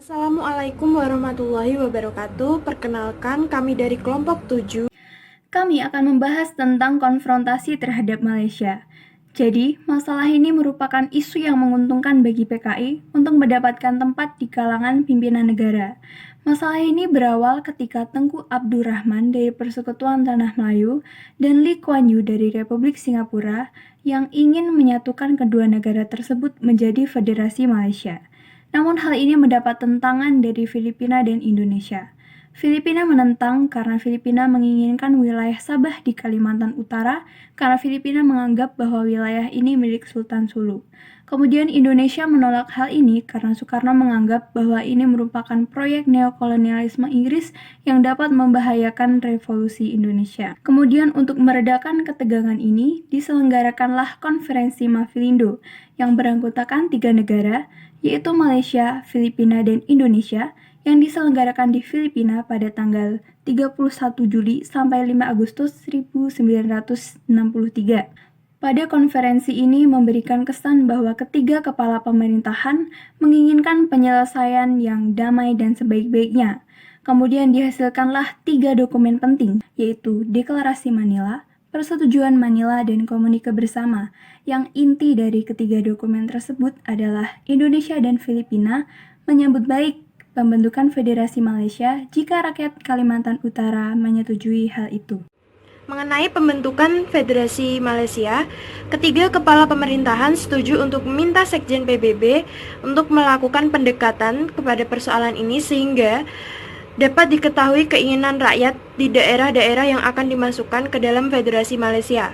Assalamualaikum warahmatullahi wabarakatuh. Perkenalkan, kami dari kelompok 7. Kami akan membahas tentang konfrontasi terhadap Malaysia. Jadi, masalah ini merupakan isu yang menguntungkan bagi PKI untuk mendapatkan tempat di kalangan pimpinan negara. Masalah ini berawal ketika Tengku Abdul Rahman dari Persekutuan Tanah Melayu dan Lee Kuan Yew dari Republik Singapura yang ingin menyatukan kedua negara tersebut menjadi Federasi Malaysia. Namun hal ini mendapat tentangan dari Filipina dan Indonesia. Filipina menentang karena Filipina menginginkan wilayah Sabah di Kalimantan Utara karena Filipina menganggap bahwa wilayah ini milik Sultan Sulu. Kemudian Indonesia menolak hal ini karena Soekarno menganggap bahwa ini merupakan proyek neokolonialisme Inggris yang dapat membahayakan revolusi Indonesia. Kemudian untuk meredakan ketegangan ini, diselenggarakanlah konferensi Mavilindo yang beranggotakan 3 negara, yaitu Malaysia, Filipina, dan Indonesia, yang diselenggarakan di Filipina pada tanggal 31 Juli sampai 5 Agustus 1963. Pada konferensi ini memberikan kesan bahwa ketiga kepala pemerintahan menginginkan penyelesaian yang damai dan sebaik-baiknya. Kemudian dihasilkanlah 3 dokumen penting, yaitu Deklarasi Manila, Persetujuan Manila, dan Komunike Bersama, yang inti dari ketiga dokumen tersebut adalah Indonesia dan Filipina menyambut baik pembentukan Federasi Malaysia jika rakyat Kalimantan Utara menyetujui hal itu. Mengenai pembentukan Federasi Malaysia, ketiga kepala pemerintahan setuju untuk meminta Sekjen PBB untuk melakukan pendekatan kepada persoalan ini sehingga dapat diketahui keinginan rakyat di daerah-daerah yang akan dimasukkan ke dalam Federasi Malaysia.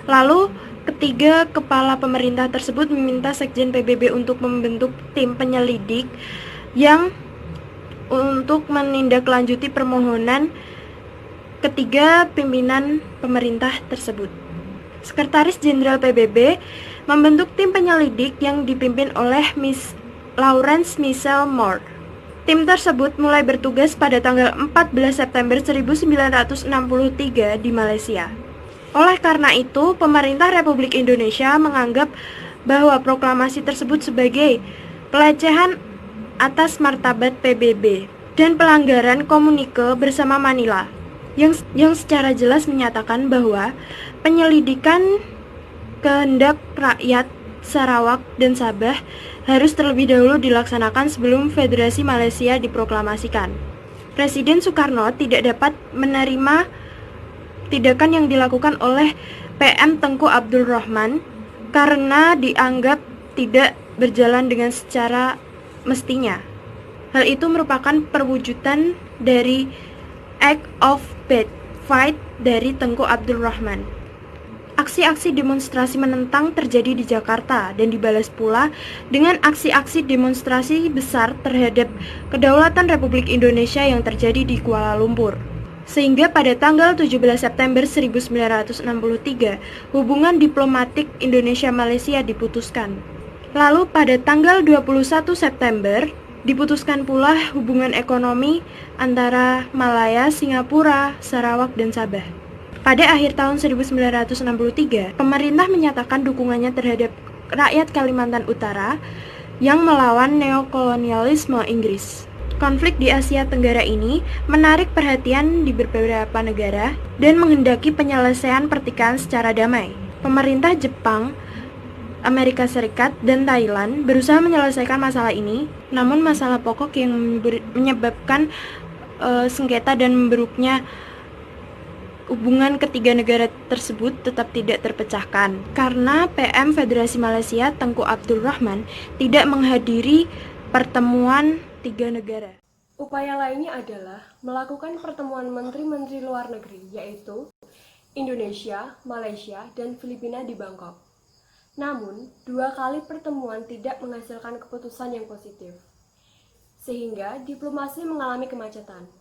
Lalu, ketiga kepala pemerintah tersebut meminta Sekjen PBB untuk membentuk tim penyelidik yang untuk menindaklanjuti permohonan ketiga pimpinan pemerintah tersebut. Sekretaris Jenderal PBB membentuk tim penyelidik yang dipimpin oleh Miss Lawrence Michelle Moore. Tim tersebut mulai bertugas pada tanggal 14 September 1963 di Malaysia. Oleh karena itu, pemerintah Republik Indonesia menganggap bahwa proklamasi tersebut sebagai pelecehan atas martabat PBB dan pelanggaran Komunike Bersama Manila yang secara jelas menyatakan bahwa penyelidikan kehendak rakyat Sarawak dan Sabah harus terlebih dahulu dilaksanakan sebelum Federasi Malaysia diproklamasikan. Presiden Soekarno tidak dapat menerima tindakan yang dilakukan oleh PM Tengku Abdul Rahman karena dianggap tidak berjalan dengan secara mestinya. Hal itu merupakan perwujudan dari act of bad faith dari Tengku Abdul Rahman. Aksi-aksi demonstrasi menentang terjadi di Jakarta dan dibalas pula dengan aksi-aksi demonstrasi besar terhadap kedaulatan Republik Indonesia yang terjadi di Kuala Lumpur. Sehingga pada tanggal 17 September 1963, hubungan diplomatik Indonesia-Malaysia diputuskan. Lalu pada tanggal 21 September, diputuskan pula hubungan ekonomi antara Malaya, Singapura, Sarawak, dan Sabah. Pada akhir tahun 1963, pemerintah menyatakan dukungannya terhadap rakyat Kalimantan Utara yang melawan neokolonialisme Inggris. Konflik di Asia Tenggara ini menarik perhatian di beberapa negara dan menghendaki penyelesaian pertikaian secara damai. Pemerintah Jepang, Amerika Serikat, dan Thailand berusaha menyelesaikan masalah ini, namun masalah pokok yang menyebabkan sengketa dan memburuknya hubungan ketiga negara tersebut tetap tidak terpecahkan karena PM Federasi Malaysia Tengku Abdul Rahman tidak menghadiri pertemuan tiga negara. Upaya lainnya adalah melakukan pertemuan menteri-menteri luar negeri, yaitu Indonesia, Malaysia, dan Filipina di Bangkok. Namun, 2 kali pertemuan tidak menghasilkan keputusan yang positif, sehingga diplomasi mengalami kemacetan.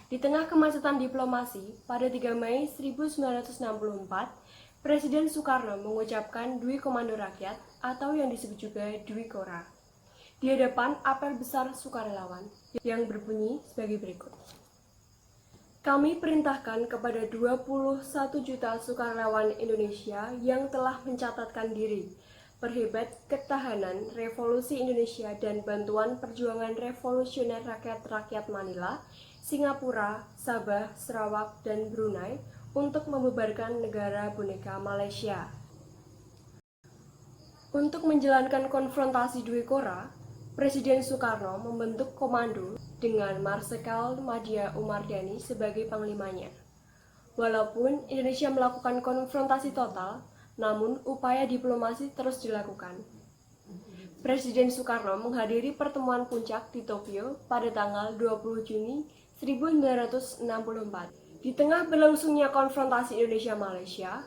Di tengah kemacetan diplomasi, pada 3 Mei 1964, Presiden Soekarno mengucapkan Dwi Komando Rakyat atau yang disebut juga Dwi Kora di hadapan apel besar sukarelawan yang berbunyi sebagai berikut. Kami perintahkan kepada 21 juta sukarelawan Indonesia yang telah mencatatkan diri Perhebat Ketahanan Revolusi Indonesia dan Bantuan Perjuangan Revolusioner Rakyat Manila, Singapura, Sabah, Sarawak, dan Brunei untuk membubarkan negara boneka Malaysia. Untuk menjalankan konfrontasi Dwi Kora, Presiden Soekarno membentuk komando dengan Marsikal Madya Umardani sebagai panglimanya. Walaupun Indonesia melakukan konfrontasi total, namun upaya diplomasi terus dilakukan. Presiden Soekarno menghadiri pertemuan puncak di Tokyo pada tanggal 20 Juni 1964. Di tengah berlangsungnya konfrontasi Indonesia-Malaysia,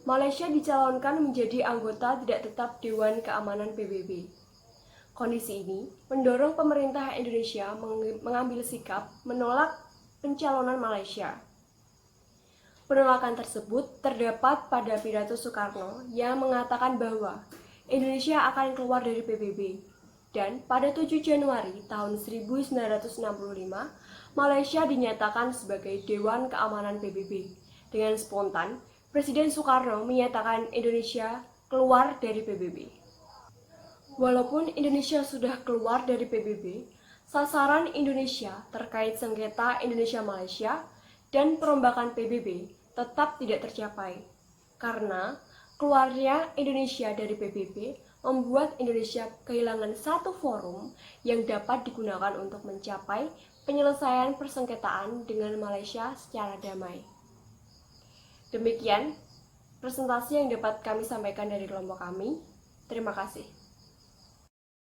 Malaysia dicalonkan menjadi anggota tidak tetap Dewan Keamanan PBB. Kondisi ini mendorong pemerintah Indonesia mengambil sikap menolak pencalonan Malaysia. Penolakan tersebut terdapat pada pidato Soekarno yang mengatakan bahwa Indonesia akan keluar dari PBB. Dan pada 7 Januari tahun 1965, Malaysia dinyatakan sebagai Dewan Keamanan PBB. Dengan spontan, Presiden Soekarno menyatakan Indonesia keluar dari PBB. Walaupun Indonesia sudah keluar dari PBB, sasaran Indonesia terkait sengketa Indonesia-Malaysia dan perombakan PBB tetap tidak tercapai. Karena keluarnya Indonesia dari PBB membuat Indonesia kehilangan satu forum yang dapat digunakan untuk mencapai penyelesaian persengketaan dengan Malaysia secara damai. Demikian presentasi yang dapat kami sampaikan dari kelompok kami. Terima kasih.